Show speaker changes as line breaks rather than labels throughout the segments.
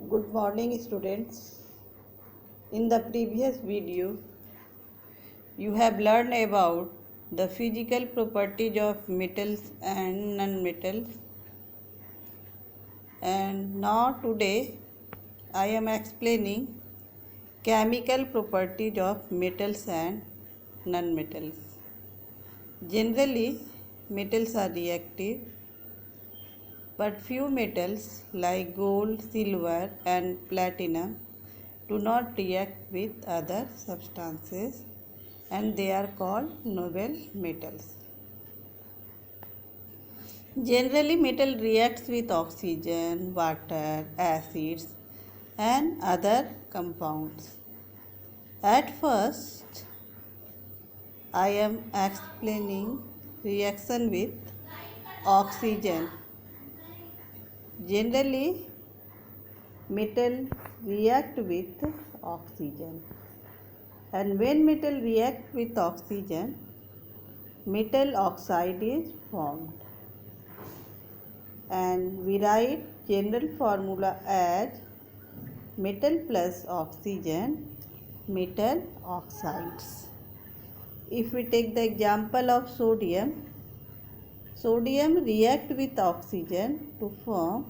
Good morning, students. In the previous video, you have learned about the physical properties of metals and non-metals. And now today, I am explaining chemical properties of metals and non-metals. Generally, metals are reactive, but few metals like gold, silver, and platinum do not react with other substances and they are called noble metals. Generally, metal reacts with oxygen, water, acids, and other compounds. At first, I am explaining reaction with oxygen. Generally, metal react with oxygen. And when metal react with oxygen, metal oxide is formed. And we write general formula as metal plus oxygen, metal oxides. If we take the example of sodium, sodium react with oxygen to form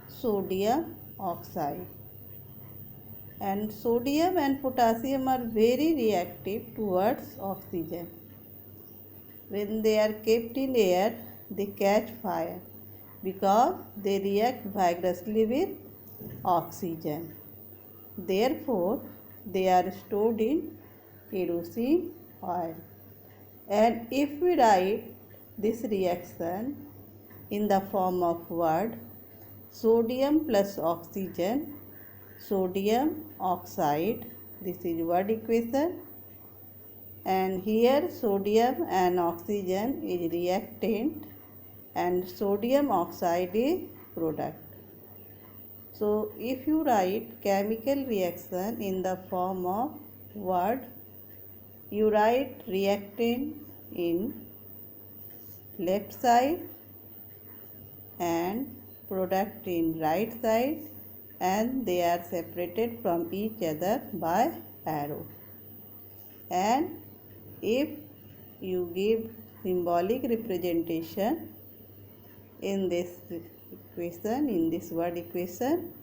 sodium oxide. And sodium and potassium are very reactive towards oxygen. When they are kept in air, they catch fire because they react vigorously with oxygen. Therefore, they are stored in kerosene oil. And if we write this reaction in the form of word sodium plus oxygen, sodium oxide, this is word equation, and here sodium and oxygen is reactant and sodium oxide is product. So if you write chemical reaction in the form of word, you write reactant in left side and product in right side, and they are separated from each other by arrow. And if you give symbolic representation in this equation, in this word equation,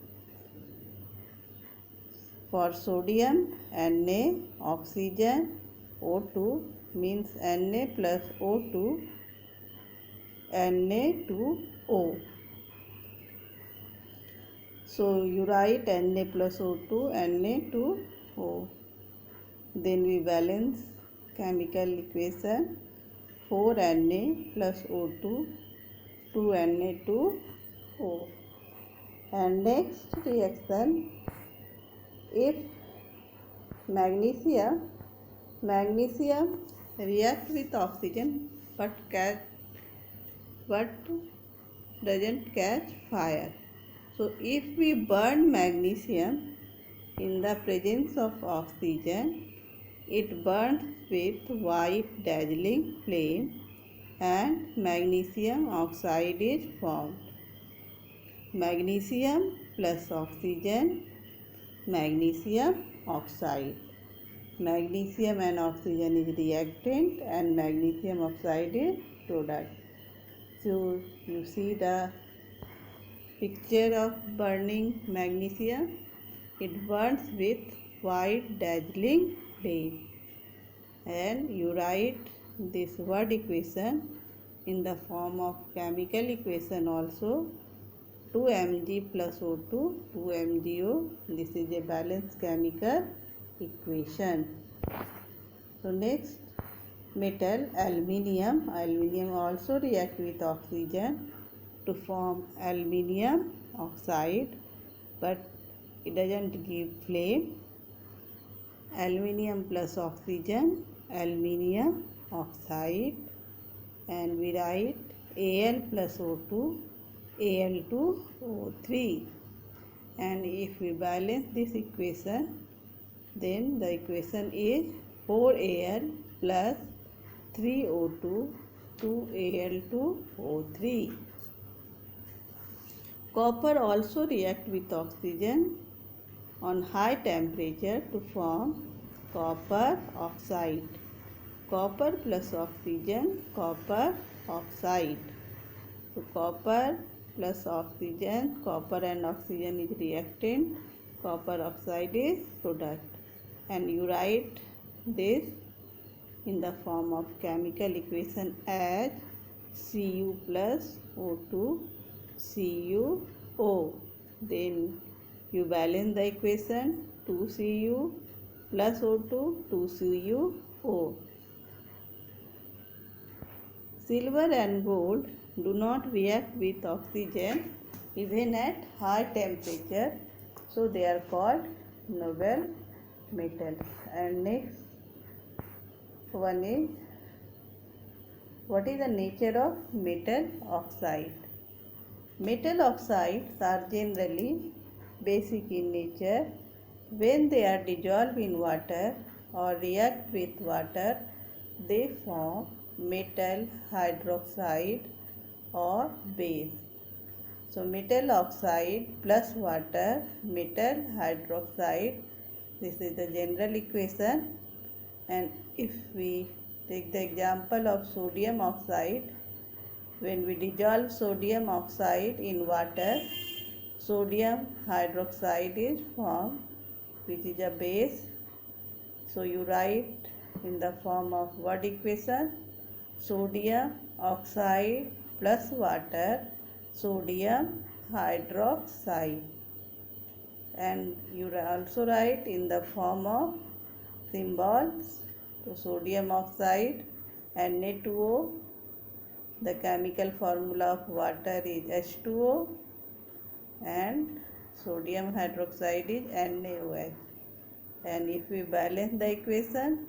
for sodium Na oxygen O2 means Na plus O2 Na2O. So you write Na plus O2 Na2O. Then we balance chemical equation 4Na plus O2 2Na2O. And next reaction, if magnesium react with oxygen but doesn't catch fire. So if we burn magnesium in the presence of oxygen, it burns with white dazzling flame and magnesium oxide is formed. Magnesium plus oxygen, magnesium oxide. Magnesium and oxygen is reactant and magnesium oxide is product. So you see the picture of burning magnesium. It burns with white dazzling flame. And you write this word equation in the form of chemical equation also. 2Mg plus O2, 2MgO. This is a balanced chemical equation. So next, metal aluminium. Aluminium also react with oxygen to form aluminium oxide, but it doesn't give flame. Aluminium plus oxygen, aluminium oxide, and we write Al plus O2, Al2O3. And if we balance this equation, then the equation is 4Al plus 3O2, 2Al2O3. Copper also react with oxygen on high temperature to form copper oxide. Copper plus oxygen, copper oxide. So copper plus oxygen, copper and oxygen is reactant, copper oxide is product. And you write this in the form of chemical equation as Cu plus O2 CuO. Then you balance the equation 2Cu plus O2 2CuO. Silver and gold do not react with oxygen even at high temperature, so they are called noble metals. And next one is, what is the nature of metal oxide? Metal oxides are generally basic in nature. When they are dissolved in water or react with water, they form metal hydroxide or base. So metal oxide plus water, metal hydroxide, this is the general equation. And if we take the example of sodium oxide, when we dissolve sodium oxide in water, sodium hydroxide is formed, which is a base. So you write in the form of word equation, sodium oxide plus water, sodium hydroxide. And you also write in the form of symbols, so sodium oxide and Na2O. The chemical formula of water is H2O and sodium hydroxide is NaOH. And if we balance the equation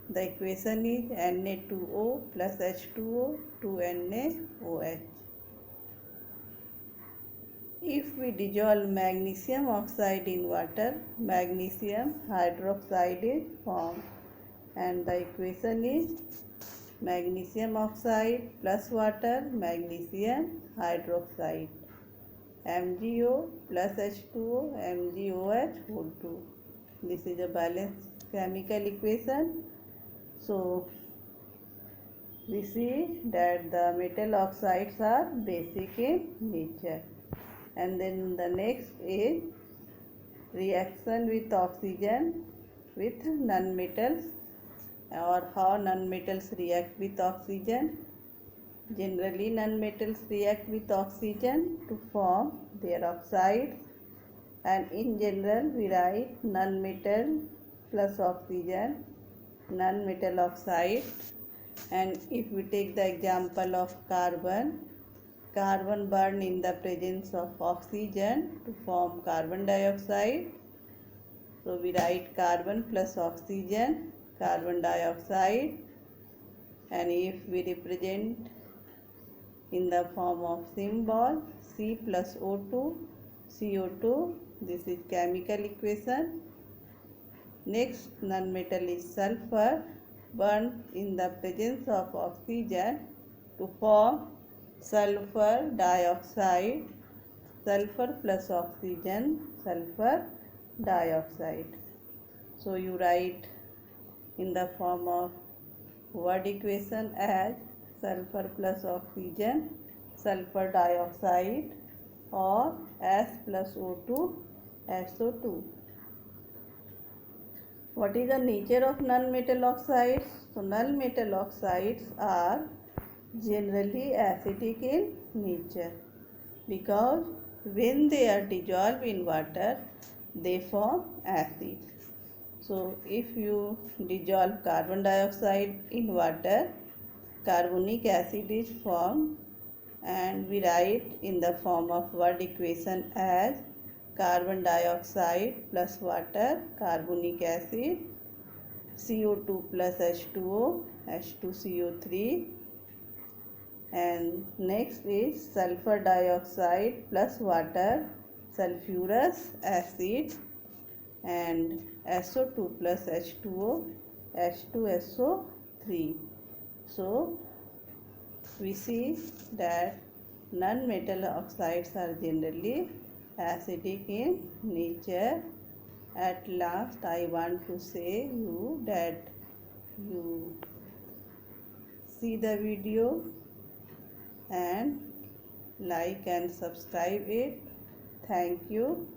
is Na2O plus H2O to NaOH. If we dissolve magnesium oxide in water, magnesium hydroxide is formed, and the equation is magnesium oxide plus water, magnesium hydroxide, MgO plus H2O, MgOH whole 2. This is a balanced chemical equation. So we see that the metal oxides are basic in nature. And then the next is reaction with oxygen with nonmetals, or how nonmetals react with oxygen. Generally nonmetals react with oxygen to form their oxides, and in general we write nonmetal plus oxygen, nonmetal oxide. And if we take the example of carbon burn in the presence of oxygen to form carbon dioxide. So we write carbon plus oxygen, carbon dioxide. And if we represent in the form of symbol C plus O2 CO2, this is chemical equation. Next nonmetal is sulfur, burned in the presence of oxygen to form sulfur dioxide, sulfur plus oxygen, sulfur dioxide. So you write in the form of word equation as sulfur plus oxygen, sulfur dioxide, or S plus O2 SO2. What is the nature of nonmetal oxides? So nonmetal oxides are generally acidic in nature, because when they are dissolved in water, they form acid. So if you dissolve carbon dioxide in water, carbonic acid is formed, and we write in the form of word equation as carbon dioxide plus water, carbonic acid, CO2 plus H2O, H2CO3. And next is sulfur dioxide plus water, sulfurous acid, and SO2 plus H2O, H2SO3. So we see that Non-metal oxides are generally acidic in nature. At last, I want to say you that you see the video and like and subscribe it. Thank you.